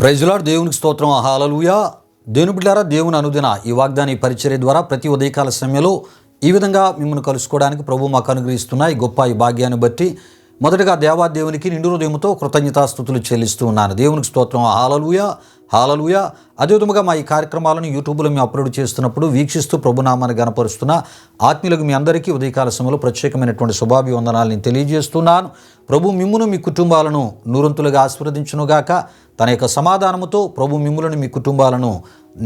Praise the lord. దేవునికి స్తోత్రం. హల్లెలూయా. దేవుని బిడ్డలారా, దేవుని అనుదిన ఈ వాగ్దాన పరిచర్య ద్వారా ప్రతి ఉదయకాల సమయంలో ఈ విధంగా మిమ్మల్ని కలుసుకోవడానికి ప్రభు మాకు అనుగ్రహిస్తున్న ఈ గొప్ప ఈ భాగ్యాన్ని బట్టి మొదటగా దేవాదేవునికి నిండు హృదయంతో కృతజ్ఞతాస్తుతులు చెల్లిస్తూ ఉన్నాను. దేవునికి స్తోత్రం. హల్లెలూయా, హల్లెలూయా. అదేవిధంగా మా ఈ కార్యక్రమాలను యూట్యూబ్లో మేము అప్లోడ్ చేస్తున్నప్పుడు వీక్షిస్తూ ప్రభునామాన్ని గణపరుస్తున్న ఆత్మీయులకు మీ అందరికీ ఉదయకాల సమయంలో ప్రత్యేకమైనటువంటి శుభాభివందనాలను తెలియజేస్తున్నాను. ప్రభు మిమ్మును మీ కుటుంబాలను నూరంతులుగా ఆశీర్వదించునుగాక. తన యొక్క సమాధానముతో ప్రభు మిమ్ములను మీ కుటుంబాలను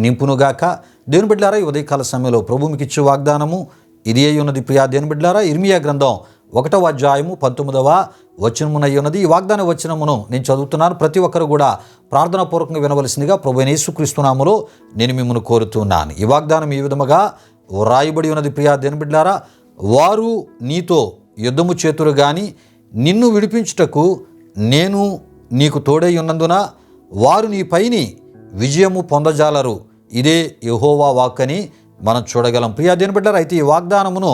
నింపునుగాక. దేవుని బిడ్డలారా, ఈ ఉదయకాల సమయంలో ప్రభు మీకు ఇచ్చే వాగ్దానము ఇది అయి ఉన్నది. ప్రియా దేవుని బిడ్డలారా, ఇర్మియా గ్రంథం 1వ అధ్యాయము 19వ వచనమునై ఉన్నది. ఈ వాగ్దాన వచనమును నేను చదువుతున్నాను. ప్రతి ఒక్కరు కూడా ప్రార్థనాపూర్వకంగా వినవలసిందిగా ప్రభు యేసుక్రీస్తు నామములో నేను మిమ్మల్ని కోరుతున్నాను. ఈ వాగ్దానం ఈ విధముగా వ్రాయబడి ఉన్నది. ప్రియా దేవుని బిడ్డలారా, వారు నీతో యుద్ధము చేతురు గాని నిన్ను విడిపించుటకు నేను నీకు తోడై ఉన్నందున వారు నీ పైని విజయము పొందజాలరు. ఇదే యెహోవా వాక్కని మనం చూడగలం. ప్రియా దేవుని బిడ్డలారా, అయితే ఈ వాగ్దానమును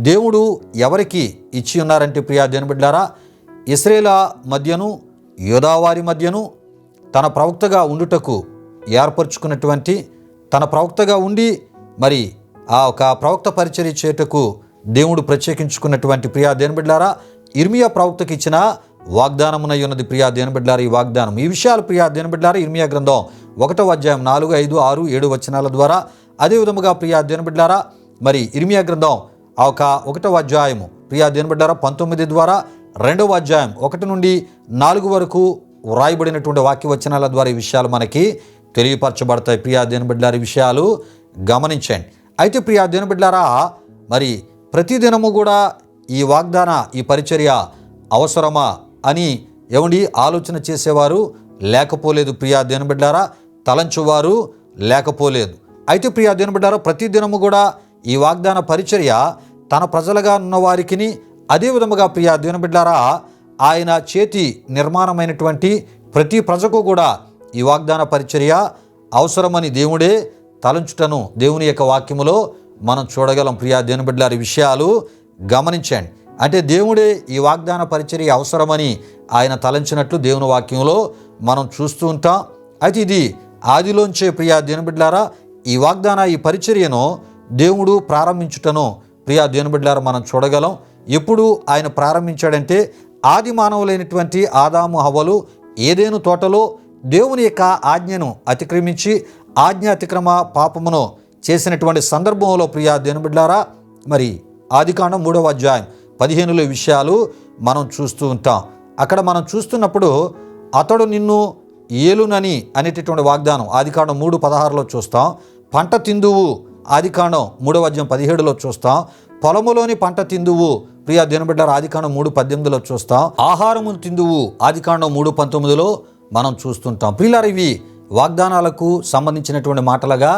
దేవుడు ఎవరికి ఇచ్చి ఉన్నారంటే ప్రియా దేవుని బిడ్డలారా, ఇశ్రాయేలు మధ్యను యూదావారి మధ్యను తన ప్రవక్తగా ఉండుటకు ఏర్పరచుకున్నటువంటి, తన ప్రవక్తగా ఉండి మరి ఆ ఒక ప్రవక్త పరిచర్య చేయుటకు దేవుడు ప్రత్యేకించుకున్నటువంటి ప్రియా దేవుని బిడ్డలారా, ఇర్మియా ప్రవక్తకి ఇచ్చిన వాగ్దానమునై ఉన్నది. ప్రియా దేవుని బిడ్డలారా, ఈ వాగ్దానం ఈ విషయాలు ప్రియా దేవుని బిడ్డలారా ఇర్మియా గ్రంథం 1వ అధ్యాయం 4, 5, 6, 7 వచనాల ద్వారా, అదేవిధముగా ప్రియా దేవుని బిడ్డలారా మరి ఇర్మియా గ్రంథం 1వ అధ్యాయము ప్రియా దేవుని బిడ్డలారా 19 ద్వారా, 2వ అధ్యాయం 1 నుండి 4 వరకు వ్రాయబడినటువంటి వాక్య వచనాల ద్వారా ఈ విషయాలు మనకి తెలియపరచబడతాయి. ప్రియా దేవుని బిడ్డలారా, ఈ విషయాలు గమనించండి. అయితే ప్రియా దేవుని బిడ్డలారా, మరి ప్రతిదినము కూడా ఈ వాగ్దాన ఈ పరిచర్య అవసరమా అని ఆలోచన చేసేవారు లేకపోలేదు. ప్రియా దేవుని బిడ్డలారా, తలంచువారు లేకపోలేదు. అయితే ప్రియా దేవుని బిడ్డలారా, ప్రతిదినము కూడా ఈ వాగ్దాన పరిచర్య తన ప్రజలుగా ఉన్న వారికి, అదేవిధముగా ప్రియా దేవుని బిడ్డలారా ఆయన చేతి నిర్మాణమైనటువంటి ప్రతి ప్రజకు కూడా ఈ వాగ్దాన పరిచర్య అవసరమని దేవుడే తలంచుటను దేవుని యొక్క వాక్యములో మనం చూడగలం. ప్రియా దేవుని బిడ్డలారా, ఈ విషయాలు గమనించండి. అంటే దేవుడే ఈ వాగ్దాన పరిచర్య అవసరమని ఆయన తలంచినట్లు దేవుని వాక్యంలో మనం చూస్తూ ఉంటాం. అయితే ఇది ఆదిలోంచే ప్రియా దేవుని బిడ్డలారా ఈ వాగ్దాన ఈ పరిచర్యను దేవుడు ప్రారంభించుటను ప్రియా దేవుని బిడ్డలారా మనం చూడగలం. ఎప్పుడు ఆయన ప్రారంభించాడంటే ఆది మానవులైనటువంటి ఆదాము హవ్వలు ఏదెను తోటలో దేవుని యొక్క ఆజ్ఞను అతిక్రమించి ఆజ్ఞ అతిక్రమ పాపమును చేసినటువంటి సందర్భంలో ప్రియా దేవుని బిడ్డలారా మరి ఆదికాండం 3వ అధ్యాయం 15లో విషయాలు మనం చూస్తూ ఉంటాం. అక్కడ మనం చూస్తున్నప్పుడు అతడు నిన్ను ఏలునని అనేటటువంటి వాగ్దానం ఆదికాండం 3:16లో చూస్తాం. పంట తిందువు ఆదికాండం 3వ అధ్యాయం 17లో చూస్తాం. పొలములోని పంట తిందువు ప్రియా దేవుని బిడ్డలారా ఆదికాండం 3:18లో చూస్తాం. ఆహారము తిందువు ఆదికాండం 3:19లో మనం చూస్తుంటాం. ప్రియులారా, ఇవి వాగ్దానాలకు సంబంధించినటువంటి మాటలుగా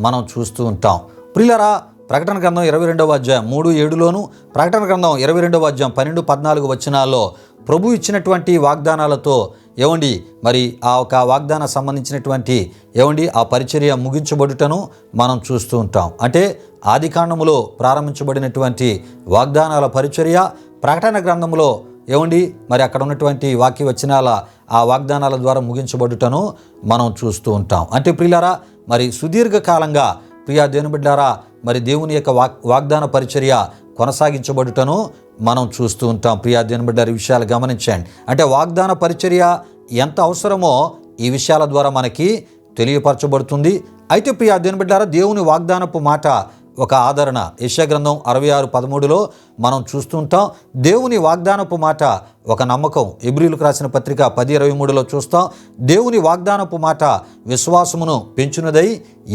మనం చూస్తూ ఉంటాం. ప్రియులారా, ప్రకటన గ్రంథం 22వ అధ్యాయం 3:7లోను, ప్రకటన గ్రంథం 22వ అధ్యాయం 12-14 వచనాల్లో ప్రభు ఇచ్చినటువంటి వాగ్దానాలతో మరి ఆ ఒక వాగ్దాన సంబంధించినటువంటి ఆ పరిచర్య ముగించబడుటను మనం చూస్తూ ఉంటాం. అంటే ఆదికాండములో ప్రారంభించబడినటువంటి వాగ్దానాల పరిచర్య ప్రకటన గ్రంథంలో మరి అక్కడ ఉన్నటువంటి వాక్య వచనాల ఆ వాగ్దానాల ద్వారా ముగించబడుటను మనం చూస్తూ ఉంటాం. అంటే ప్రియులారా, మరి సుదీర్ఘకాలంగా ప్రియా దేవుని బిడ్డలారా మరి దేవుని యొక్క వాగ్దాన పరిచర్య కొనసాగించబడుటను మనం చూస్తూ ఉంటాం. ప్రియా దేవుని బిడ్డలారా, ఈ విషయాలు గమనించండి. అంటే వాగ్దాన పరిచర్య ఎంత అవసరమో ఈ విషయాల ద్వారా మనకి తెలియపరచబడుతుంది. అయితే ప్రియా దేవుని బిడ్డలారా, దేవుని వాగ్దానపు మాట ఒక ఆదరణ యెషయా గ్రంథం 66:13లో మనం చూస్తుంటాం. దేవుని వాగ్దానపు మాట ఒక నమ్మకం హెబ్రీయులకు రాసిన పత్రిక 10:23లో చూస్తాం. దేవుని వాగ్దానపు మాట విశ్వాసమును పెంచునదై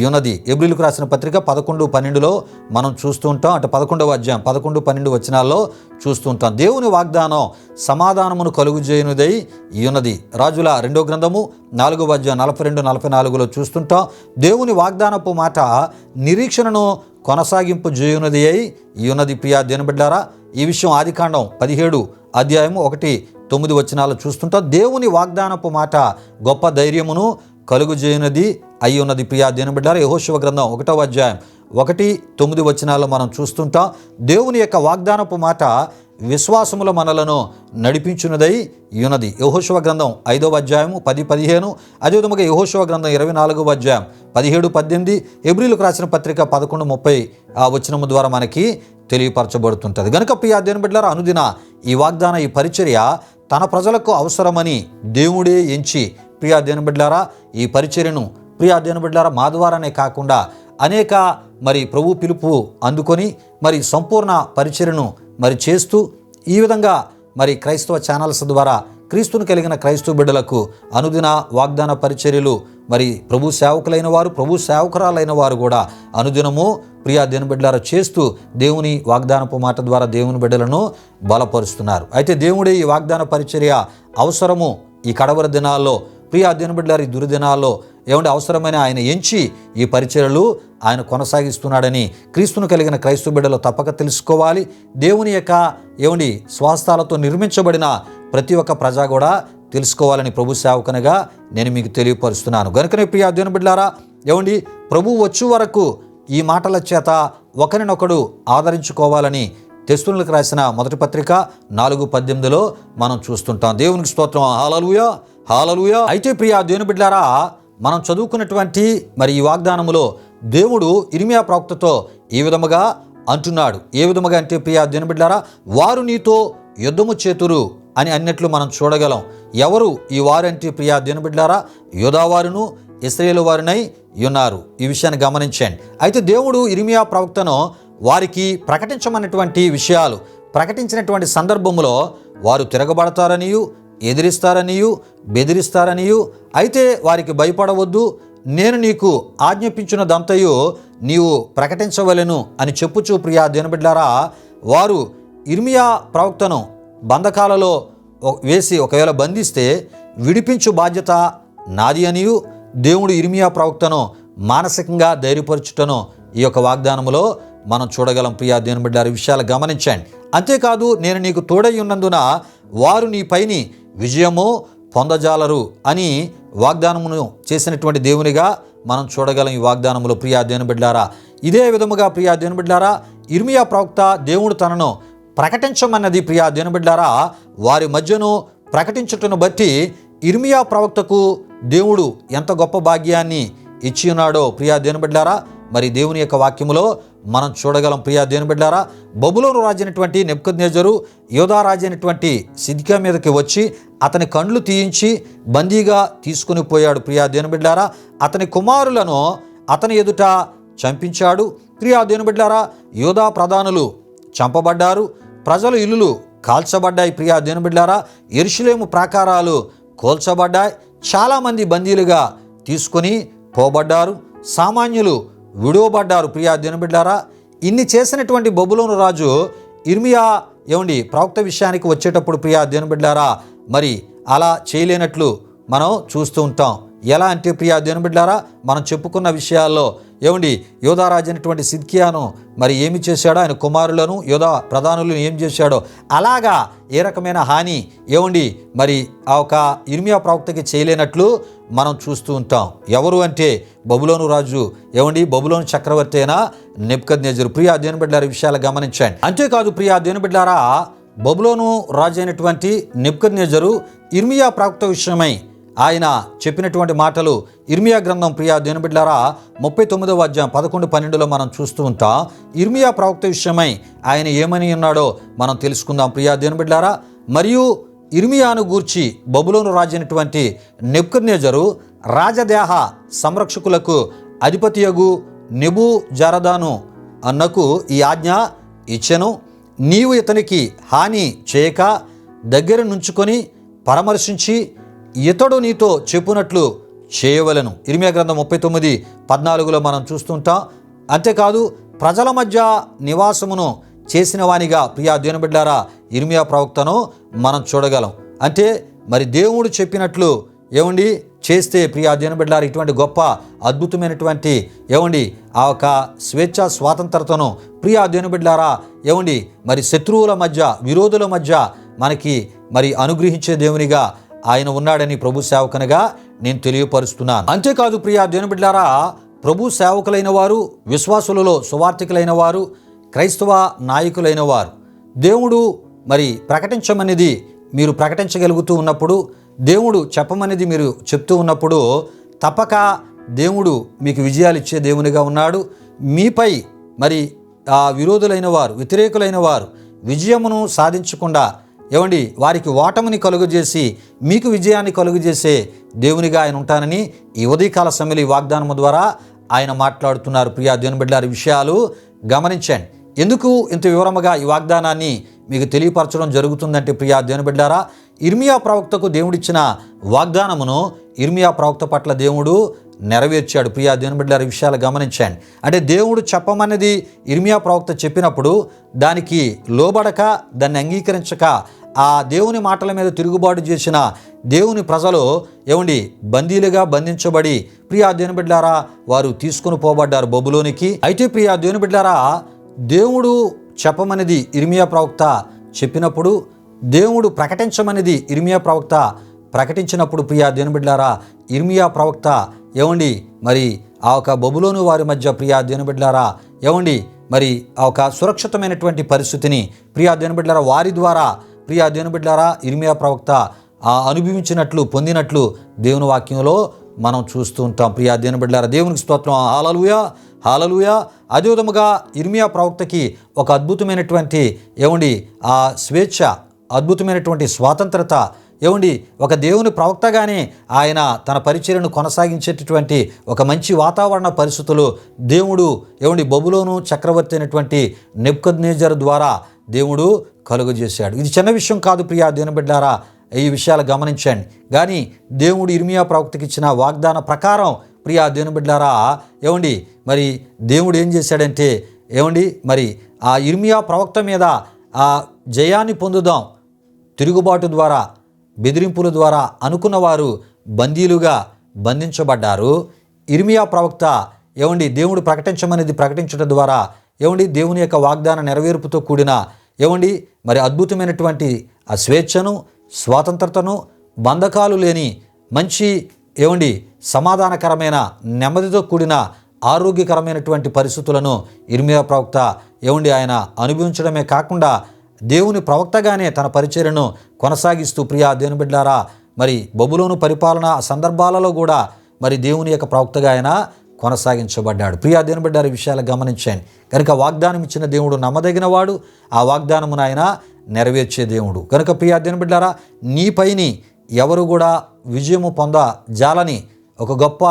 ఉన్నది హెబ్రీయులకు రాసిన పత్రిక 11:12లో మనం చూస్తూ ఉంటాం. అంటే 11వ అధ్యాయం 11-12 వచనాల్లో చూస్తూ ఉంటాం. దేవుని వాగ్దానం సమాధానమును కలుగుజేయునదై ఉన్నది రాజుల 2వ గ్రంథము 4వ అధ్యాయం 42-44లో చూస్తుంటాం. దేవుని వాగ్దానపు మాట నిరీక్షణను కొనసాగింపు చేయునది అయి ఉన్నది. ప్రియా దేవుని బిడ్డలారా, ఈ విషయం ఆదికాండం 17 అధ్యాయము 1-9 వచనాలు చూస్తుంటాం. దేవుని వాగ్దానపు మాట గొప్ప ధైర్యమును కలుగుజేయునది అయి ఉన్నది. ప్రియా దేవుని బిడ్డలారా, యెహోషువ గ్రంథం 1వ అధ్యాయం 1-9 వచనాల్లో మనం చూస్తుంటాం. దేవుని యొక్క వాగ్దానపు మాట విశ్వాసములో మనలను నడిపించున్నదై ఉన్నది. యెహోషువ గ్రంథం 5వ అధ్యాయము 10-15, అదేవిధంగా యెహోషువ గ్రంథం 24వ అధ్యాయం 17-18, హెబ్రీయులకు రాసిన పత్రిక 11:30 వచనము ద్వారా మనకి తెలియపరచబడుతుంటుంది. కనుక ప్రియ దేవుని బిడ్డలారా, అనుదిన ఈ వాగ్దాన ఈ పరిచర్య తన ప్రజలకు అవసరమని దేవుడే ఎంచి ప్రియ దేవుని బిడ్డలారా ఈ పరిచర్యను ప్రియ దేవుని బిడ్డలారా మా ద్వారానే కాకుండా అనేక మరి ప్రభు పిలుపు అందుకొని మరి సంపూర్ణ పరిచర్యను మరి చేస్తూ ఈ విధంగా మరి క్రైస్తవ ఛానల్స్ ద్వారా క్రీస్తును కలిగిన క్రైస్తవ బిడ్డలకు అనుదిన వాగ్దాన పరిచర్యలు మరి ప్రభు సేవకులైన వారు, ప్రభు సేవకురాలైన వారు కూడా అనుదినము ప్రియా దేవుని బిడ్డలారా చేస్తూ దేవుని వాగ్దానపు మాట ద్వారా దేవుని బిడ్డలను బలపరుస్తున్నారు. అయితే దేవుడే ఈ వాగ్దాన పరిచర్య అవసరము ఈ కడవరి దినాల్లో ప్రియా దేవుని బిడ్డలారా ఈ దుర్దినాల్లో అవసరమైన ఆయన ఎంచి ఈ పరిచర్యలు ఆయన కొనసాగిస్తున్నాడని క్రీస్తును కలిగిన క్రైస్తవ బిడ్డలు తప్పక తెలుసుకోవాలి. దేవుని యొక్క స్వాస్థాలతో నిర్మించబడిన ప్రతి ఒక్క ప్రజ కూడా తెలుసుకోవాలని ప్రభు సేవకునిగా నేను మీకు తెలియపరుస్తున్నాను. కనుకనే ప్రియా దేవుని బిడ్డలారా ప్రభు వచ్చు వరకు ఈ మాటల చేత ఒకరినొకడు ఆదరించుకోవాలని తెస్సలోనికీయులకు రాసిన మొదటి పత్రిక 4:18 మనం చూస్తుంటాం. దేవునికి స్తోత్రం. హల్లెలూయా, హల్లెలూయా. అయితే ప్రియా దేవుని బిడ్డలారా, మనం చదువుకున్నటువంటి మరి ఈ వాగ్దానములో దేవుడు ఇర్మియా ప్రవక్తతో ఈ విధముగా అంటున్నాడు. ఏ విధముగా అంటే ప్రియా దేవుని బిడ్డలారా, వారు నీతో యుద్ధము చేతురు అని అన్నట్లు మనం చూడగలం. ఎవరు ఈ వారంటే ప్రియా దేవుని బిడ్డలారా, యూదావారును ఇశ్రాయేలు వారినై ఉన్నారు. ఈ విషయాన్ని గమనించండి. అయితే దేవుడు ఇర్మియా ప్రవక్తను వారికి ప్రకటించమన్నటువంటి విషయాలు ప్రకటించినటువంటి సందర్భంలో వారు తిరగబడతారనియు, ఎదిరిస్తారనియు, బెదిరిస్తారనియు, అయితే వారికి భయపడవద్దు, నేను నీకు ఆజ్ఞాపించినదంతయు నీవు ప్రకటించవలెను అని చెప్పుచు ప్రియా దేవుని బిడ్డలారా, వారు ఇర్మియా ప్రవక్తను బంధకాలలో వేసి ఒకవేళ బంధిస్తే విడిపించు బాధ్యత నాది అనియు దేవుడు ఇర్మియా ప్రవక్తను మానసికంగా ధైర్యపరచుటను ఈ యొక్క వాగ్దానములో మనం చూడగలం. ప్రియా దేవుని బిడ్డలారా, విషయాలు గమనించండి. అంతేకాదు, నేను నీకు తోడై ఉన్నందున వారు నీ పైని విజయము పొందజాలరు అని వాగ్దానమును చేసినటువంటి దేవునిగా మనం చూడగలం ఈ వాగ్దానములో. ప్రియా దేవుని బిడ్డలారా, ఇదే విధముగా ప్రియా దేవుని బిడ్డలారా ఇర్మియా ప్రవక్త దేవుడు తనను ప్రకటించమన్నది ప్రియా దేవుని బిడ్డలారా వారి మధ్యను ప్రకటించుటను బట్టి ఇర్మియా ప్రవక్తకు దేవుడు ఎంత గొప్ప భాగ్యాన్ని ఇచ్చి ఉన్నాడో ప్రియా దేవుని బిడ్డలారా మరి దేవుని యొక్క వాక్యములో మనం చూడగలం. ప్రియా దేవుని బిడ్డలారా, బబులోను రాజైనటువంటి నెబుకద్నెజరు యోధా రాజైనటువంటి సిద్కియా మీదకి వచ్చి అతని కండ్లు తీయించి బందీగా తీసుకుని పోయాడు. ప్రియా దేవుని బిడ్డలారా, అతని కుమారులను అతని ఎదుట చంపించాడు. ప్రియా దేవుని బిడ్డలారా, యోధా ప్రధానులు చంపబడ్డారు, ప్రజల ఇల్లులు కాల్చబడ్డాయి. ప్రియా దేవుని బిడ్డలారా, యెరూషలేము ప్రాకారాలు కూల్చబడ్డాయి, చాలామంది బందీలుగా తీసుకొని పోబడ్డారు, సామాన్యులు విడువబడ్డారు. ప్రియా దేవుని బిడ్డలారా, ఇన్ని చేసినటువంటి బబులోను రాజు ఇర్మియా ప్రవక్త విషయానికి వచ్చేటప్పుడు ప్రియా దేవుని బిడ్డలారా మరి అలా చేయలేనట్లు మనం చూస్తూ ఉంటాం. ఎలా అంటే ప్రియా దేవుని బిడ్డలారా, మనం చెప్పుకున్న విషయాల్లో యోధా రాజు అయినటువంటి సిద్కియాను మరి ఏమి చేశాడో, ఆయన కుమారులను యోధా ప్రధానులను ఏం చేశాడో అలాగా ఏ రకమైన హాని మరి ఆ ఒక ఇర్మియా ప్రవక్తకి చేయలేనట్లు మనం చూస్తూ ఉంటాం. ఎవరు అంటే బబులోను రాజు బబులోను చక్రవర్తి అయిన నెబుకద్నెజరు. ప్రియా దేవుని బిడ్డలారా, విషయాలు గమనించండి. అంతేకాదు ప్రియా దేవుని బిడ్డలారా, బబులోను రాజు అయినటువంటి నెబుకద్నెజరు ఇర్మియా ప్రవక్త విషయమై ఆయన చెప్పినటువంటి మాటలు ఇర్మియా గ్రంథం ప్రియా దేవుని బిడ్డలారా 39వ అధ్యాయం 11-12లో మనం చూస్తూ ఉంటాం. ఇర్మియా ప్రవక్త విషయమై ఆయన ఏమని ఉన్నాడో మనం తెలుసుకుందాం. ప్రియా దేవుని బిడ్డలారా, మరియు ఇర్మియాను గూర్చి బబులోను రాజు అయినటువంటి నెబుకద్నెజరు రాజదేహ సంరక్షకులకు అధిపతియగు నెబూజరదాను అన్నకు ఈ ఆజ్ఞ ఇచ్చెను, నీవు ఇతనికి హాని చేయక దగ్గర నుంచుకొని పరామర్శించి ఇతడు నీతో చెప్పునట్లు చేయవలెను. ఇర్మియా గ్రంథం 39:14లో మనం చూస్తుంటాం. అంతేకాదు, ప్రజల మధ్య నివాసమును చేసిన వానిగా ప్రియా దేవుని బిడ్డలారా ఇర్మియా ప్రవక్తను మనం చూడగలం. అంటే మరి దేవుడు చెప్పినట్లు చేస్తే ప్రియా దేవుని బిడ్డలారా ఇటువంటి గొప్ప అద్భుతమైనటువంటి ఆ ఒక స్వేచ్ఛ స్వాతంత్రతను ప్రియా దేవుని బిడ్డలారా మరి శత్రువుల మధ్య విరోధుల మధ్య మనకి మరి అనుగ్రహించే దేవునిగా ఆయన ఉన్నాడని ప్రభు సేవకునిగా నేను తెలియపరుస్తున్నాను. అంతేకాదు ప్రియా దేవుని బిడ్డలారా, ప్రభు సేవకులైన వారు, విశ్వాసులలో సువార్థికులైన వారు, క్రైస్తవ నాయకులైన వారు దేవుడు మరి ప్రకటించమనేది మీరు ప్రకటించగలుగుతూ ఉన్నప్పుడు, దేవుడు చెప్పమనేది మీరు చెప్తూ ఉన్నప్పుడు తప్పక దేవుడు మీకు విజయాలు ఇచ్చే దేవునిగా ఉన్నాడు. మీపై మరి విరోధులైన వారు, వ్యతిరేకులైన వారు విజయమును సాధించకుండా వారికి ఓటమిని కలుగజేసి మీకు విజయాన్ని కలుగజేసే దేవునిగా ఆయన ఉంటానని ఈ ఉదయకాల సమయంలో ఈ వాగ్దానము ద్వారా ఆయన మాట్లాడుతున్నారు. ప్రియా దేవుని బిడ్డలారా, విషయాలు గమనించండి. ఎందుకు ఇంత వివరముగా ఈ వాగ్దానాన్ని మీకు తెలియపరచడం జరుగుతుందంటే, ప్రియా దేవుని బిడ్డలారా, ఇర్మియా ప్రవక్తకు దేవుడిచ్చిన వాగ్దానమును ఇర్మియా ప్రవక్త పట్ల దేవుడు నెరవేర్చాడు. ప్రియా దేవుని బిడ్డలారా, విషయాలు గమనించండి. అంటే దేవుడు చెప్పమన్నది ఇర్మియా ప్రవక్త చెప్పినప్పుడు దానికి లోబడక, దాన్ని అంగీకరించక ఆ దేవుని మాటల మీద తిరుగుబాటు చేసిన దేవుని ప్రజలు బందీలుగా బంధించబడి ప్రియా దేవుని బిడ్డలారా వారు తీసుకుని పోబడ్డారు బబులోనికి. అయితే ప్రియా దేవుని బిడ్డలారా, దేవుడు చెప్పమనేది ఇర్మియా ప్రవక్త చెప్పినప్పుడు, దేవుడు ప్రకటించమనేది ఇర్మియా ప్రవక్త ప్రకటించినప్పుడు ప్రియా దేవుని బిడ్డలారా, ఇర్మియా ప్రవక్త మరి ఆ ఒక బబులోను వారి మధ్య ప్రియా దేవుని బిడ్డలారా మరి ఆ ఒక సురక్షితమైనటువంటి పరిస్థితిని ప్రియా దేవుని బిడ్డలారా వారి ద్వారా ప్రియా దేవుని బిడ్డలారా ఇర్మియా ప్రవక్త అనుభవించినట్లు, పొందినట్లు దేవుని వాక్యంలో మనం చూస్తూ ఉంటాం. ప్రియా దేవుని బిడ్డలారా, దేవునికి స్తోత్రం, హల్లెలూయా హల్లెలూయా. అదే విధముగా ఇర్మియా ప్రవక్తకి ఒక అద్భుతమైనటువంటి ఆ స్వేచ్ఛ, అద్భుతమైనటువంటి స్వాతంత్రత, ఒక దేవుని ప్రవక్తగానే ఆయన తన పరిచర్యను కొనసాగించేటటువంటి ఒక మంచి వాతావరణ పరిస్థితులు దేవుడు బబులోను చక్రవర్తి అయినటువంటి నెబుకద్నెజరు ద్వారా దేవుడు కలుగజేశాడు. ఇది చిన్న విషయం కాదు ప్రియా దేవుని బిడ్డలారా, ఈ విషయాలు గమనించండి. కానీ దేవుడు ఇర్మియా ప్రవక్తకి ఇచ్చిన వాగ్దాన ప్రకారం ప్రియా దేవుని బిడ్డలారా మరి దేవుడు ఏం చేశాడంటే మరి ఆ ఇర్మియా ప్రవక్త మీద ఆ జయాన్ని పొందుదాం, తిరుగుబాటు ద్వారా, బెదిరింపుల ద్వారా అనుకున్న వారు బందీలుగా బంధించబడ్డారు. ఇర్మియా ప్రవక్త దేవుడు ప్రకటించమనేది ప్రకటించడం ద్వారా దేవుని యొక్క వాగ్దాన నెరవేర్పుతో కూడిన మరి అద్భుతమైనటువంటి ఆ స్వేచ్ఛను, స్వాతంత్రతను, బంధకాలు లేని మంచి సమాధానకరమైన, నెమ్మదితో కూడిన ఆరోగ్యకరమైనటువంటి పరిస్థితులను ఇర్మియా ప్రవక్త ఆయన అనుభవించడమే కాకుండా దేవుని ప్రవక్తగానే తన పరిచర్యను కొనసాగిస్తూ ప్రియా దేవుని బిడ్డలారా మరి బబులోను పరిపాలన సందర్భాలలో కూడా మరి దేవుని యొక్క ప్రవక్తగా ఆయన కొనసాగించబడ్డాడు. ప్రియా దేవుని బిడ్డలారా, విషయాలు గమనించండి. కనుక వాగ్దానం ఇచ్చిన దేవుడు నమ్మదగిన వాడు, ఆ వాగ్దానమును ఆయన నెరవేర్చే దేవుడు. కనుక ప్రియా దేవుని బిడ్డలారా, నీపైని ఎవరు కూడా విజయము జాలని ఒక గొప్ప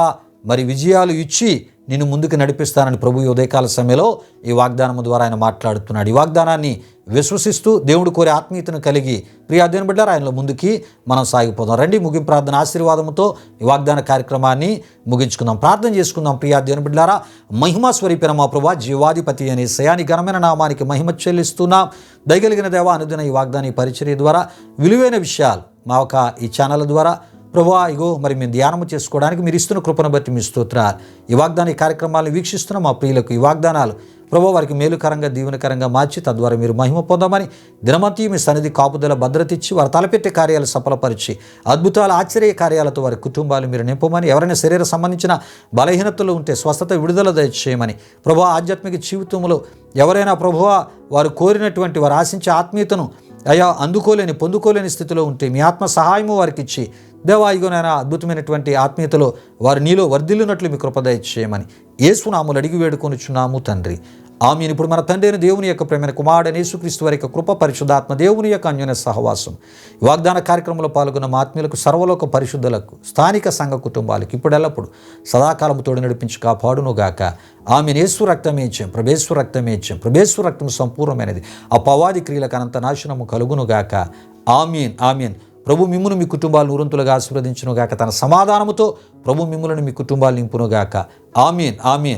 మరి విజయాలు ఇచ్చి నిన్ను ముందుకు నడిపిస్తానని ప్రభు ఈ ఉదయకాల సమయంలో ఈ వాగ్దానము ద్వారా ఆయన మాట్లాడుతున్నాడు. ఈ వాగ్దానాన్ని విశ్వసిస్తూ దేవుడు కోరే ఆత్మీయతను కలిగి ప్రియా దేవుని బిడ్డలారా ఆయనలో ముందుకి మనం సాగిపోదాం. రండి, ముగింపు ప్రార్థన ఆశీర్వాదంతో ఈ వాగ్దాన కార్యక్రమాన్ని ముగించుకుందాం. ప్రార్థన చేసుకుందాం. ప్రియా దేవుని బిడ్డలారా, మహిమా స్వరూపిన మా ప్రభువా, జీవాధిపతి అనే శయాని ఘనమైన నామానికి మహిమ చెల్లిస్తున్నాం. దయగలిగిన దేవా, అనుదిన ఈ వాగ్దాన పరిచర్య ద్వారా విలువైన విషయాలు మా ఒక ఈ ఛానల్ ద్వారా ప్రభువా మరి మేము ధ్యానము చేసుకోవడానికి మీరు ఇస్తున్న కృపను బట్టి మీ స్తోత్రాలు. ఈ వాగ్దాన కార్యక్రమాలను వీక్షిస్తున్న మా ప్రియులకు ఈ వాగ్దానాలు ప్రభువా వారికి మేలుకరంగా, దీవెనకరంగా మార్చి తద్వారా మీరు మహిమ పొందమని దినమంతి మీ సన్నిధి కాపుదల భద్రత ఇచ్చి వారు తలపెట్టే కార్యాలు సఫలపరిచి అద్భుతాల ఆశ్చర్య కార్యాలతో వారి కుటుంబాలు మీరు నింపమని, ఎవరైనా శరీర సంబంధించిన బలహీనతలు ఉంటే స్వస్థత, విడుదల దయచేయమని ప్రభువా, ఆధ్యాత్మిక జీవితంలో ఎవరైనా ప్రభువా వారు కోరినటువంటి, వారు ఆశించే ఆత్మీయతను పొందుకోలేని స్థితిలో ఉంటే మీ ఆత్మ సహాయము వారికి ఇచ్చి దేవా ఇగోనైనా అద్భుతమైనటువంటి ఆత్మీయతలో వారు నీలో వర్ధిల్లునట్లు మీ కృప దయచేయమని యేసు నామములో అడిగి వేడుకొనుచున్నాము తండ్రి, ఆమేన్. ఇప్పుడు మన తండ్రి అయిన దేవుని యొక్క ప్రేమైన కుమారుడైన యేసుక్రీస్తు వారి యొక్క కృప, పరిశుద్ధాత్మ దేవుని యొక్క అన్యోన్య సహవాసం వాగ్దాన కార్యక్రమంలో పాల్గొన్న మా ఆత్మీయులకు, సర్వలోక పరిశుద్ధులకు, స్థానిక సంఘ కుటుంబాలకు ఇప్పుడు ఎల్లప్పుడు సదాకాలము తోడు నడిపించి కాపాడునుగాక. ఆమేన్. యేసు రక్తమే ఇచ్చాం, ప్రభేశ్వర రక్తమే ఇచ్చాం, ప్రభేశ్వర రక్తం సంపూర్ణమైనది, అపవాది క్రియలకు అనంత నాశనము కలుగునుగాక. ఆమేన్ ఆమేన్. ప్రభు మిమ్మును మీ కుటుంబాలు నూరంతులుగా ఆశీర్వదించునుగాక. తన సమాధానముతో ప్రభు మిమ్ములను మీ కుటుంబాలు నింపునుగాక. ఆమేన్ ఆమేన్.